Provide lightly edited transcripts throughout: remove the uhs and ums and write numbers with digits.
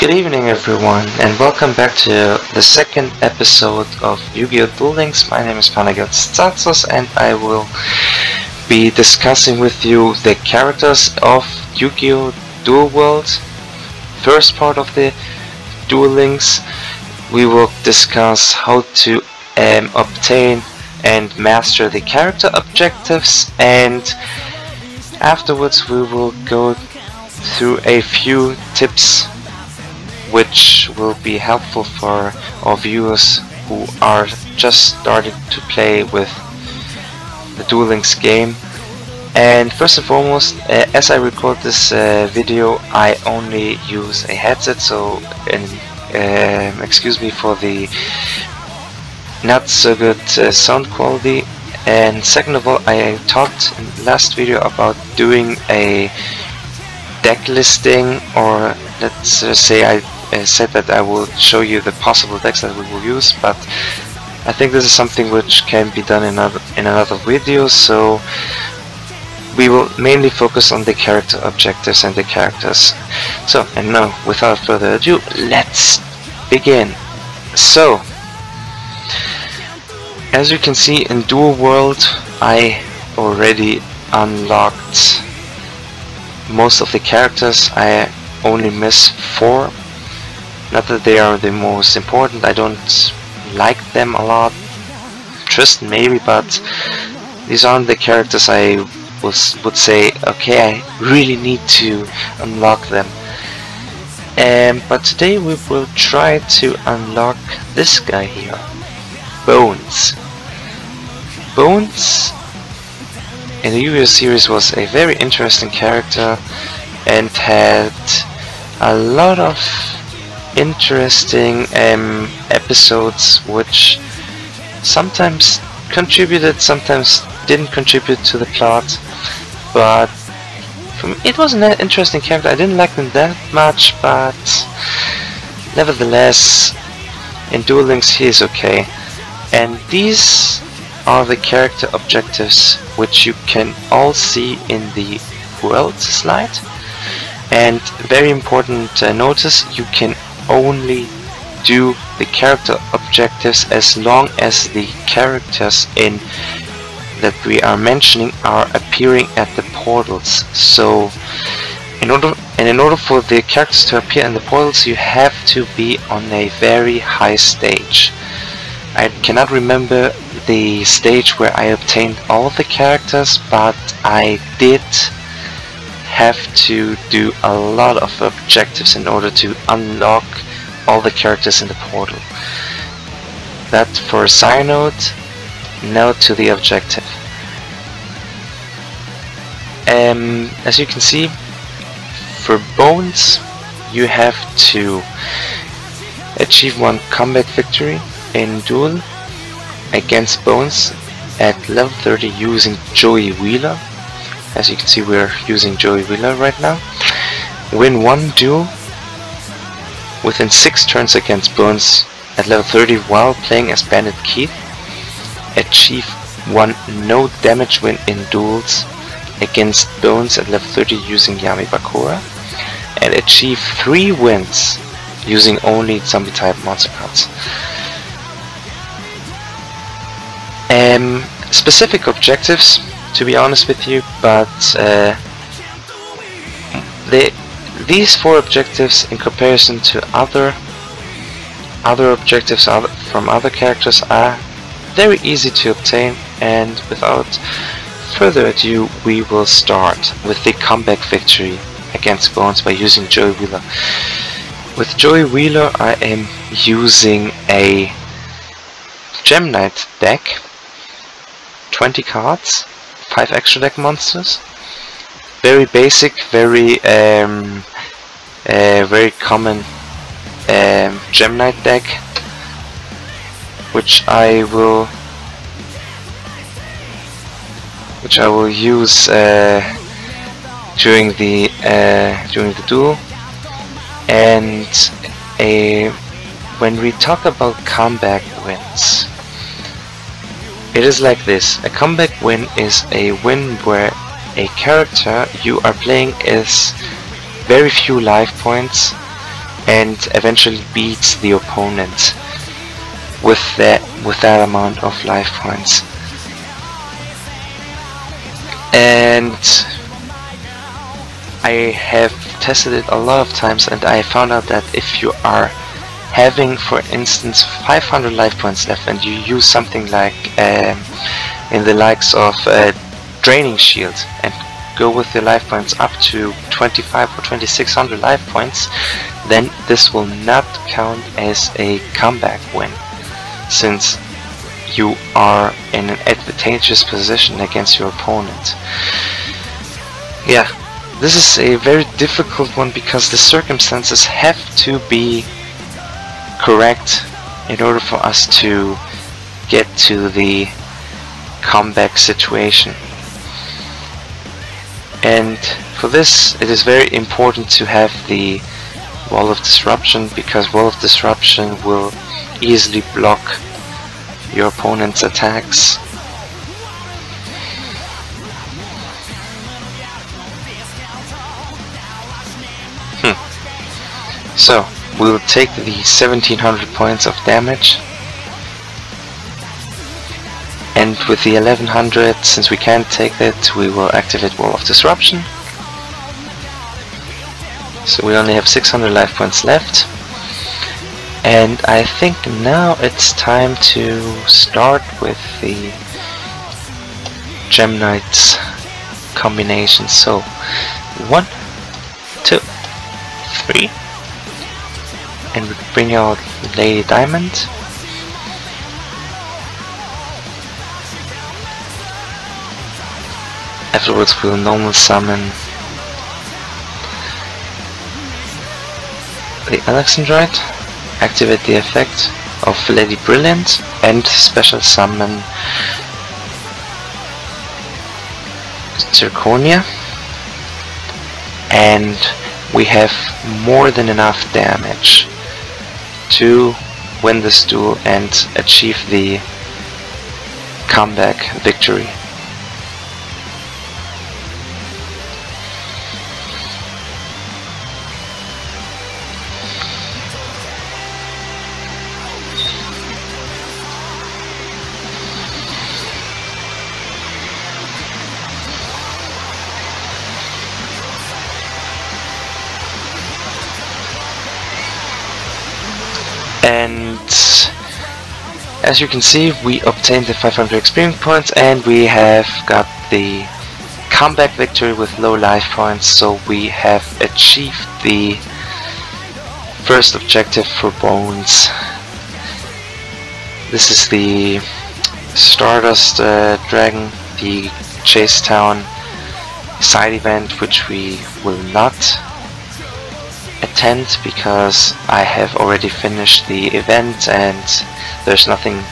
Good evening everyone, and welcome back to the second episode of Yu-Gi-Oh! Duel Links. My name is Panagiotis, and I will be discussing with you the characters of Yu-Gi-Oh! Duel World. First part of the Duel Links, we will discuss how to obtain and master the character objectives, and afterwards we will go through a few tips which will be helpful for our viewers who are just starting to play with the Duel Links game. And first and foremost, as I record this video, I only use a headset, so excuse me for the not so good sound quality. And second of all, I talked in the last video about doing a deck listing, or let's say I said that I will show you the possible decks that we will use, but I think this is something which can be done in another video, so we will mainly focus on the character objectives and the characters. So, and now without further ado, let's begin. So, as you can see in Duel World, I already unlocked most of the characters. I only miss 4. Not that they are the most important, I don't like them a lot. Tristan maybe, but these aren't the characters I would say, okay, I really need to unlock them. But today we will try to unlock this guy here, Bones. Bones in the Yugioh series was a very interesting character and had a lot of interesting episodes which sometimes contributed, sometimes didn't contribute to the plot, but it was an interesting character. I didn't like him that much, but nevertheless in Duel Links he is okay. And these are the character objectives which you can all see in the world slide. And very important notice, you can only do the character objectives as long as the characters in that we are mentioning are appearing at the portals. So in order for the characters to appear in the portals, you have to be on a very high stage. I cannot remember the stage where I obtained all the characters, but I did have to do a lot of objectives in order to unlock all the characters in the portal. That for a side note. Now to the objective. As you can see, for Bones you have to achieve 1 combat victory in duel against Bones at level 30 using Joey Wheeler. As you can see, we're using Joey Wheeler right now. Win 1 duel within 6 turns against Bones at level 30 while playing as Bandit Keith. Achieve 1 no damage win in duels against Bones at level 30 using Yami Bakura. And achieve 3 wins using only zombie type monster cards. Specific objectives, to be honest with you, but these 4 objectives in comparison to other objectives from other characters are very easy to obtain, and without further ado we will start with the comeback victory against Bones by using Joey Wheeler. With Joey Wheeler I am using a Gem Knight deck, 20 cards, 5 extra deck monsters. Very basic, very very common Gem Knight deck, which I will use during the duel. And when we talk about comeback wins, it is like this. A comeback win is a win where a character you are playing is very few life points and eventually beats the opponent with that amount of life points. And I have tested it a lot of times, and I found out that if you are having, for instance, 500 life points left and you use something like in the likes of Draining Shield and go with your life points up to 25 or 2600 life points, then this will not count as a comeback win, since you are in an advantageous position against your opponent. Yeah, this is a very difficult one because the circumstances have to be correct in order for us to get to the comeback situation. And for this it is very important to have the Wall of Disruption, because Wall of Disruption will easily block your opponent's attacks. So we'll take the 1700 points of damage, and with the 1100, since we can't take that, we will activate Wall of Disruption. So we only have 600 life points left, and I think now it's time to start with the Gem Knights combination. So 1, 2, 3, and we bring out Lady Diamond. Afterwards we'll normal summon the Alexandrite, activate the effect of Lady Brilliant, and special summon Zirconia, and we have more than enough damage to win this duel and achieve the comeback victory. And as you can see, we obtained the 500 experience points and we have got the comeback victory with low life points, so we have achieved the first objective for Bones. This is the Stardust Dragon, the Chase Town side event, which we will not attend because I have already finished the event and there's nothing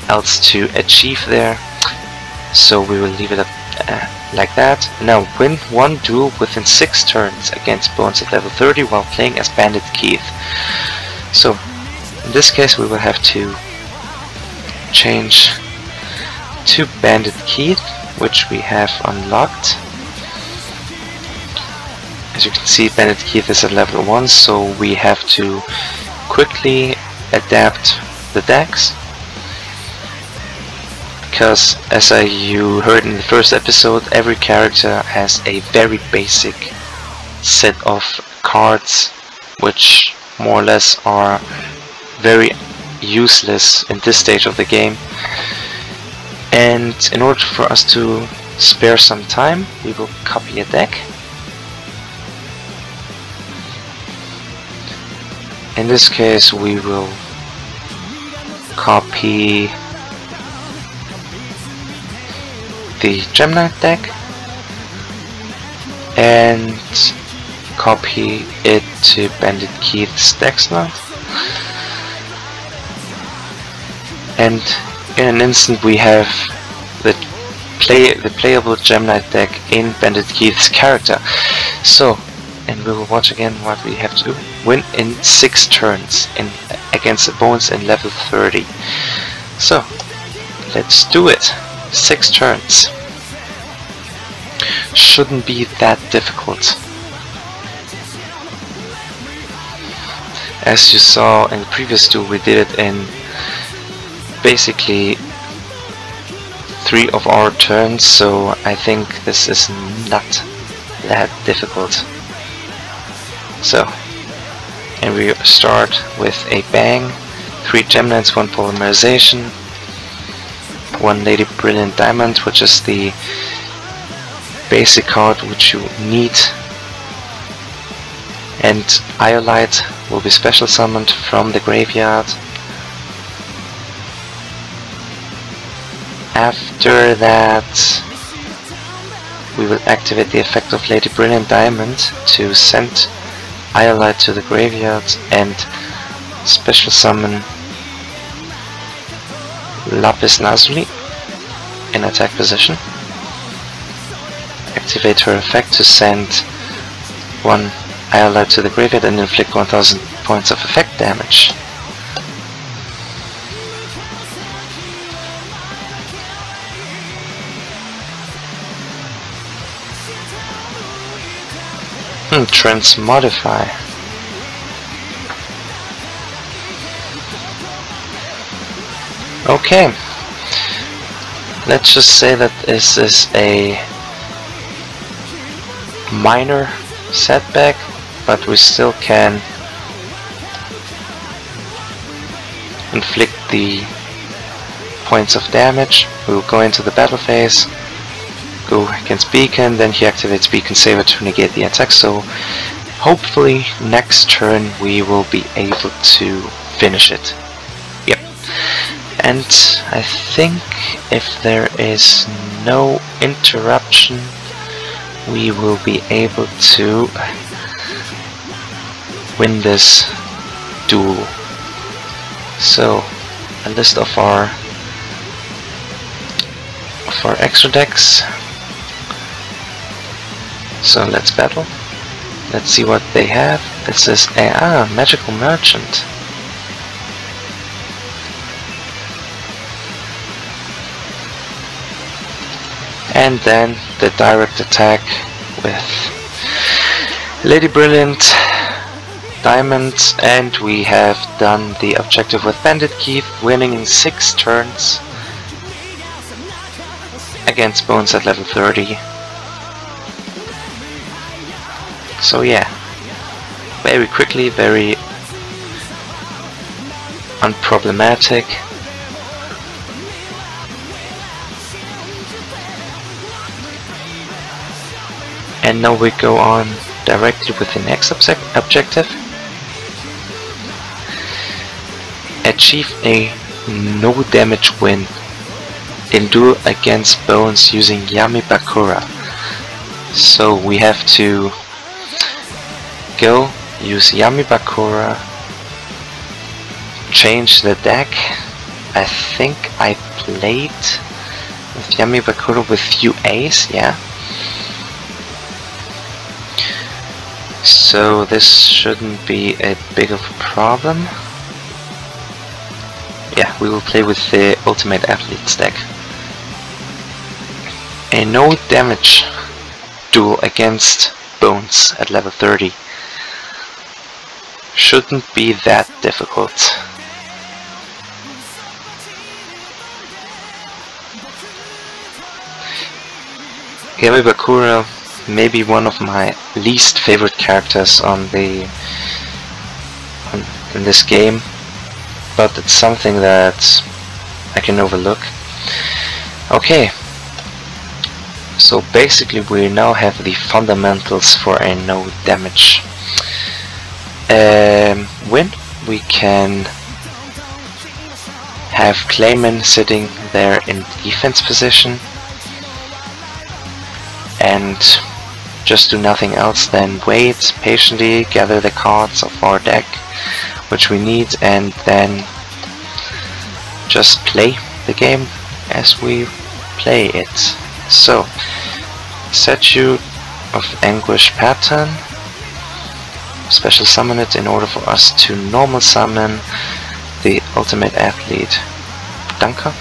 else to achieve there, so we will leave it up like that. Now, win one duel within 6 turns against Bones at level 30 while playing as Bandit Keith. So in this case we will have to change to Bandit Keith, which we have unlocked. As you can see, Bandit Keith is at level 1, so we have to quickly adapt the decks, because as you heard in the first episode, every character has a very basic set of cards which more or less are very useless in this stage of the game. And in order for us to spare some time, we will copy a deck. In this case we will copy the Gem Knight deck and copy it to Bandit Keith's deck slot, and in an instant we have the playable Gem Knight deck in Bandit Keith's character. So, and we will watch again what we have to do. Win in 6 turns against the Bones in level 30. So, let's do it. 6 turns. Shouldn't be that difficult. As you saw in the previous duel, we did it in basically 3 of our turns, so I think this is not that difficult. So, and we start with a bang, 3 gem knights, 1 polymerization, 1 Lady Brilliant Diamond, which is the basic card which you need, and Iolite will be special summoned from the graveyard. After that, we will activate the effect of Lady Brilliant Diamond to send Iolite to the graveyard and special summon Lapis Lazuli in attack position. Activate her effect to send 1 Iolite to the graveyard and inflict 1000 points of effect damage. Transmodify. Okay. Let's just say that this is a minor setback, but we still can inflict the points of damage. We will go into the battle phase, go against Beacon, then he activates Beacon Saber to negate the attack, so hopefully next turn we will be able to finish it. Yep. And I think if there is no interruption, we will be able to win this duel. So, a list of our extra decks. So let's battle. Let's see what they have. This is a Magical Merchant. And then the direct attack with Lady Brilliant Diamond, and we have done the objective with Bandit Keith, winning in 6 turns against Bones at level 30. So yeah, very quickly, very unproblematic. And now we go on directly with the next objective. Achieve a no damage win in duel against Bones using Yami Bakura. So we have to go use Yami Bakura, change the deck. I think I played with Yami Bakura with few A's, yeah. So this shouldn't be a big of a problem. Yeah, we will play with the Ultimate Athletes deck. A no damage duel against Bones at level 30. Shouldn't be that difficult. Yami Bakura, maybe one of my least favorite characters in this game, but it's something that I can overlook. Okay, so basically we now have the fundamentals for a no damage win. We can have Clayman sitting there in defense position and just do nothing else than wait patiently, gather the cards of our deck which we need, and then just play the game as we play it. So, Statue of Anguish pattern, special summon it in order for us to normal summon the Ultimate Athlete Dunker.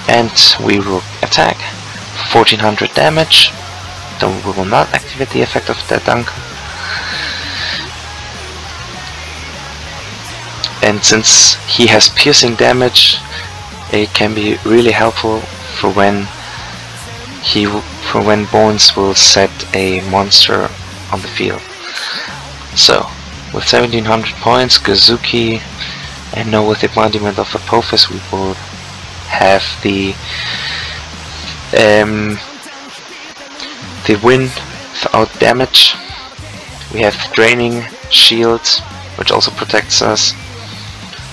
And we will attack 1400 damage, we will not activate the effect of that Dunker. And since he has piercing damage, it can be really helpful for when Bones will set a monster on the field. So, with 1700 points, Gazuki, and now with the embodiment of Apophis, we will have the win without damage. We have draining shield, which also protects us.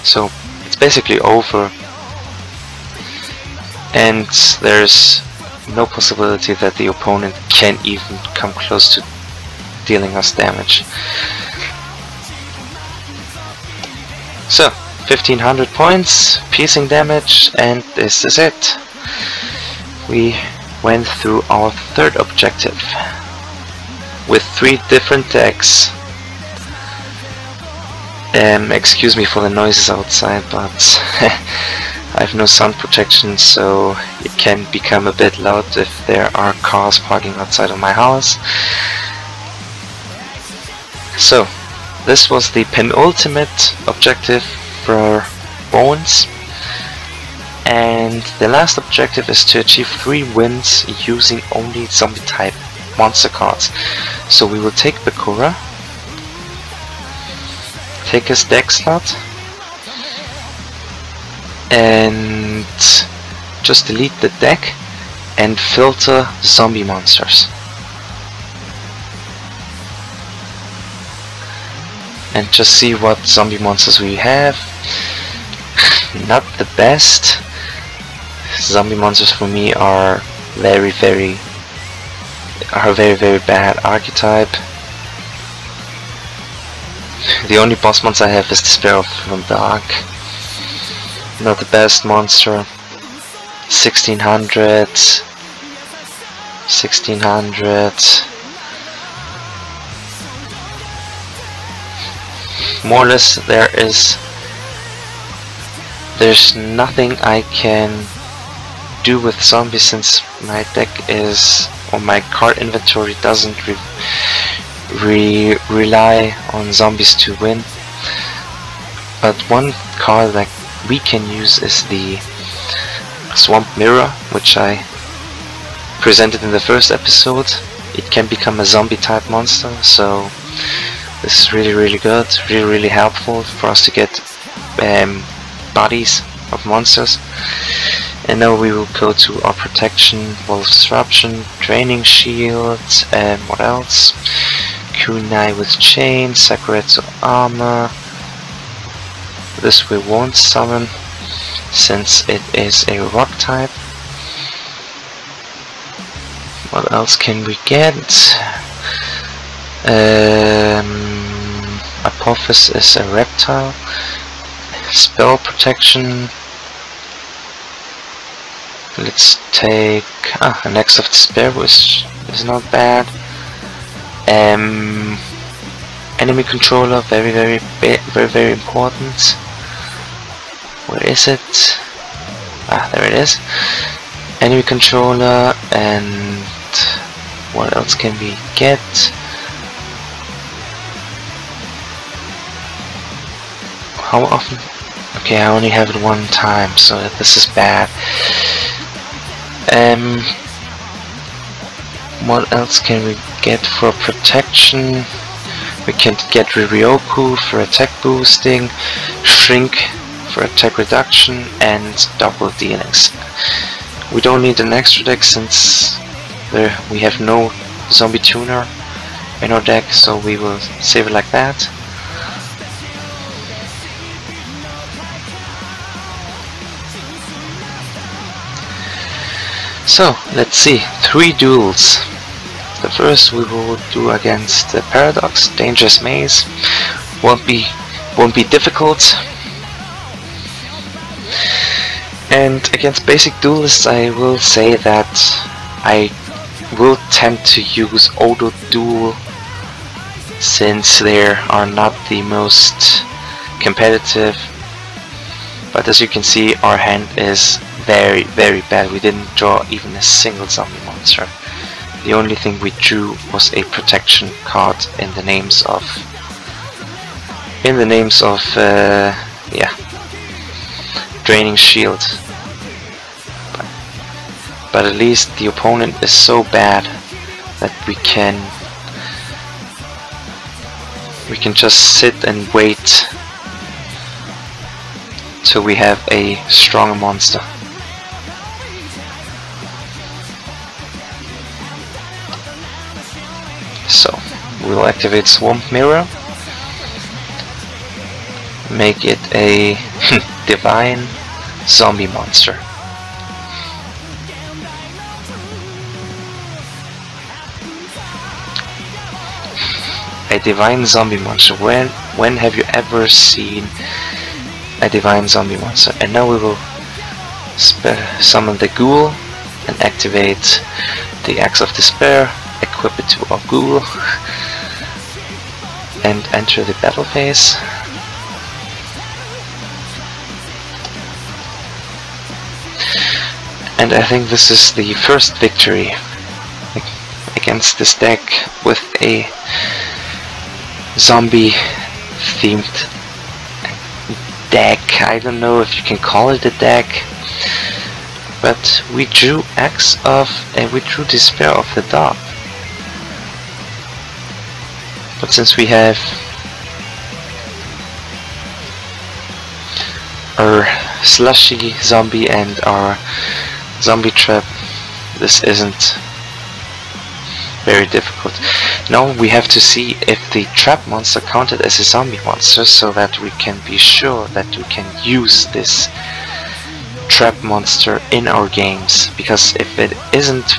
So it's basically over, and there's no possibility that the opponent can even come close to dealing us damage. So 1500 points, piercing damage, and this is it. We went through our third objective with 3 different decks. Excuse me for the noises outside, but I have no sound protection, so it can become a bit loud if there are cars parking outside of my house. So, this was the penultimate objective for Bones, and the last objective is to achieve 3 wins using only zombie type monster cards. So we will take Bakura, take his deck slot, and just delete the deck and filter zombie monsters. And just see what zombie monsters we have. Not the best. Zombie monsters for me are very bad archetype. The only boss monster I have is Despair from Dark. Not the best monster. 1600. More or less there's nothing I can do with zombies, since my deck or my card inventory doesn't rely on zombies to win. But one card that we can use is the Swamp Mirror, which I presented in the first episode. It can become a zombie type monster, so this is really good, really helpful for us to get bodies of monsters. And now we will go to our protection, Wall of Disruption, Draining Shield, and what else? Kunai with Chain, Sakuretsu Armor. This we won't summon since it is a rock type. What else can we get? Apophis is a reptile. Spell protection. Let's take an Axe of Despair, which is not bad. Enemy controller, very important. Where is it? There it is. Enemy controller, and what else can we get? How often? Okay, I only have it one time, so this is bad. What else can we get for protection? We can get Riryoku for attack boosting, Shrink for attack reduction, and double DNX. We don't need an extra deck since we have no zombie tuner in our deck, so we will save it like that. So let's see, 3 duels. The first we will do against the Paradox, Dangerous Maze. Won't be difficult. And against basic duelists, I will say that I will tend to use Auto Duel, since they are not the most competitive. But as you can see, our hand is very bad. We didn't draw even a single zombie monster. The only thing we drew was a protection card in the names of yeah, Draining Shield. But at least the opponent is so bad that we can just sit and wait till we have a stronger monster. So we'll activate Swamp Mirror, make it a divine zombie monster. A divine zombie monster. When have you ever seen a divine zombie monster? And now we will summon the Ghoul and activate the Axe of Despair, equip it to our Ghoul, and enter the battle phase. And I think this is the first victory against this deck with a zombie themed deck. I don't know if you can call it a deck, but we drew we drew Despair of the Dog. But since we have our slushy zombie and our zombie trap, this isn't very difficult. Now we have to see if the trap monster counted as a zombie monster, so that we can be sure that we can use this trap monster in our games, because if it isn't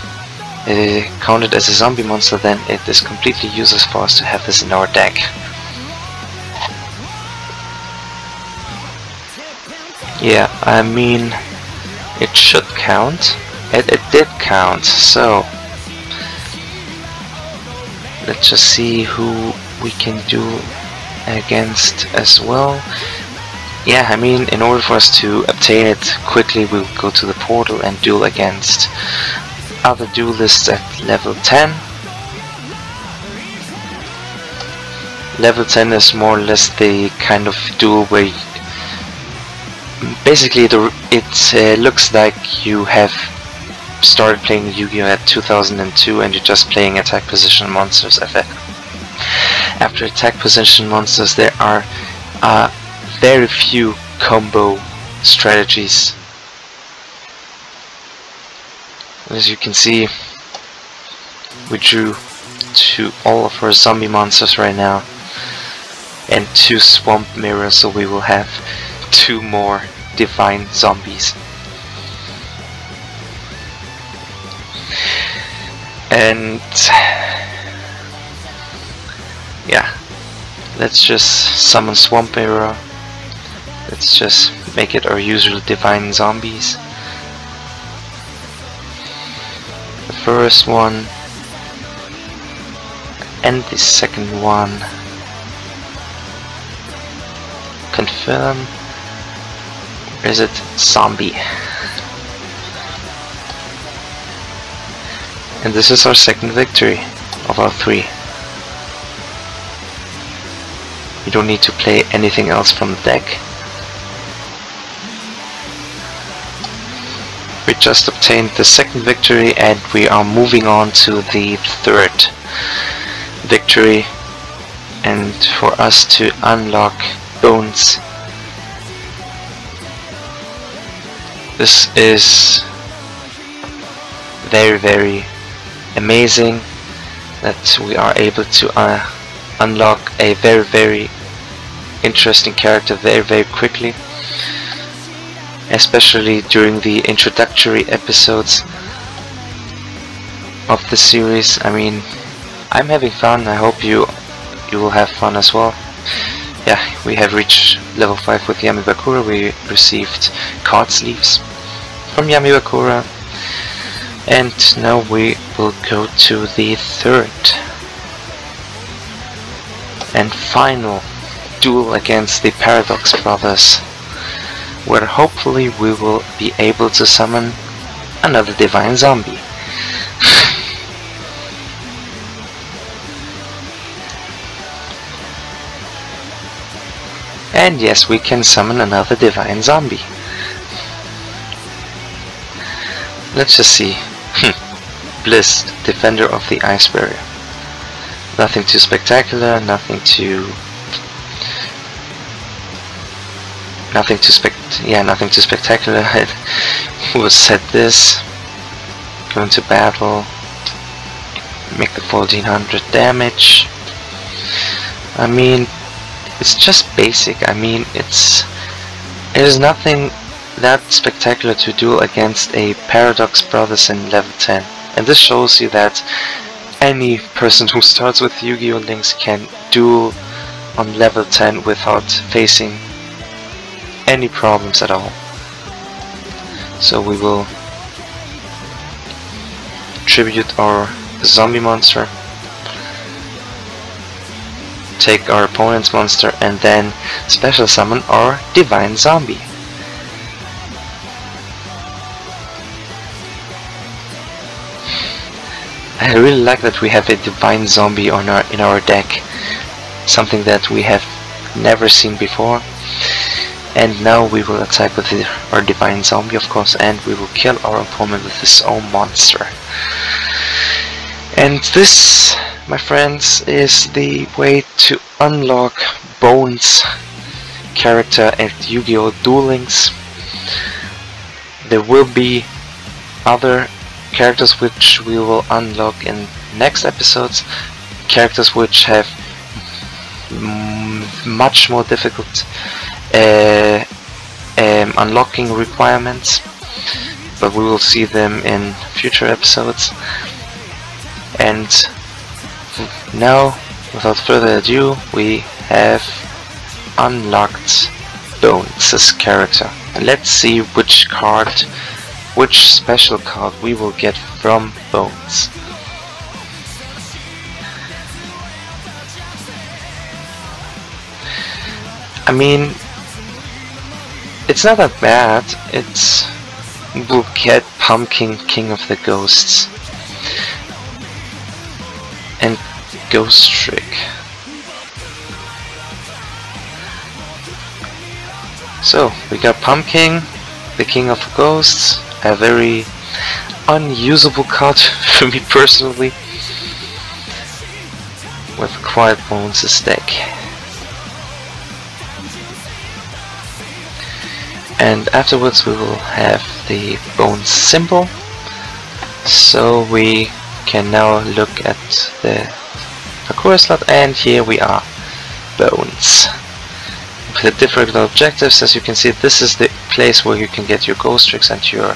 counted as a zombie monster, then it is completely useless for us to have this in our deck. Yeah, I mean, it should count. It did count, so let's just see who we can do against as well. Yeah, I mean, in order for us to obtain it quickly, we'll go to the portal and duel against other duelists at level 10. Level 10 is more or less the kind of duel where basically it looks like you have started playing Yu-Gi-Oh! At 2002 and you're just playing attack position monsters. After attack position monsters, there are very few combo strategies. As you can see, we drew all of our zombie monsters right now and 2 Swamp Mirrors, so we will have 2 more divine zombies. And yeah, let's just summon Swamp Mirror. Let's just make it our usual divine zombies. The first one and the second one. Confirm. Or is it zombie? And this is our second victory of our 3. We don't need to play anything else from the deck. We just obtained the second victory and we are moving on to the third victory. And for us to unlock Bones, this is very, very amazing that we are able to unlock a very, very interesting character very, very quickly, especially during the introductory episodes of the series. I mean, I'm having fun. I hope you will have fun as well. Yeah, we have reached level 5 with Yamibakura. We received card sleeves from Yamibakura. And now we will go to the third and final duel against the Paradox Brothers, where hopefully we will be able to summon another divine zombie. And yes, we can summon another divine zombie. Let's just see. Bliss, defender of the ice barrier. Nothing too spectacular, nothing too spectacular. We'll set this, go into battle, make the 1400 damage. I mean, it's just basic. I mean, there's nothing that spectacular to do against a Paradox Brothers in level 10. And this shows you that any person who starts with Yu-Gi-Oh! Links can duel on level 10 without facing any problems at all. So we will tribute our zombie monster, take our opponent's monster, and then special summon our divine zombie. I really like that we have a divine zombie in our deck, something that we have never seen before. And now we will attack with our divine zombie, of course, and we will kill our opponent with his own monster. And this, my friends, is the way to unlock Bones' character at Yu-Gi-Oh! Duel Links. There will be other characters which we will unlock in next episodes, characters which have much more difficult unlocking requirements, but we will see them in future episodes. And now, without further ado, we have unlocked Bones' character. Let's see which special card we will get from Bones. I mean, it's not that bad. We'll get Pumpkin, King of the Ghosts, and Ghost Trick. So we got Pumpkin, the King of the Ghosts, a very unusable card for me personally, with Quiet Bones' deck. And afterwards we will have the Bones symbol, so we can now look at the Sakura slot, and here we are, Bones. With the different objectives, as you can see, this is the place where you can get your Ghost Tricks and your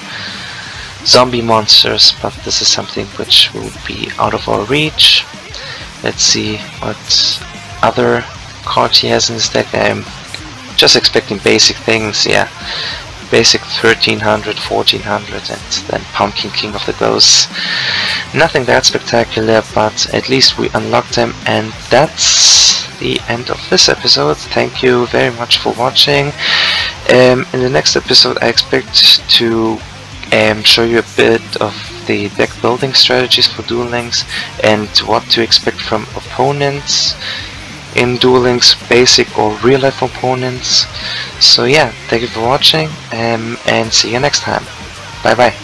zombie monsters, but this is something which will be out of our reach. Let's see what other card he has in his deck. I'm just expecting basic things, yeah. Basic 1300, 1400, and then Pumpkin, King of the Ghosts. Nothing that spectacular, but at least we unlocked them, and that's the end of this episode. Thank you very much for watching. In the next episode I expect to show you a bit of the deck building strategies for Duel Links and what to expect from opponents in Duel Links, basic or real life opponents. So yeah, thank you for watching, and see you next time. Bye bye.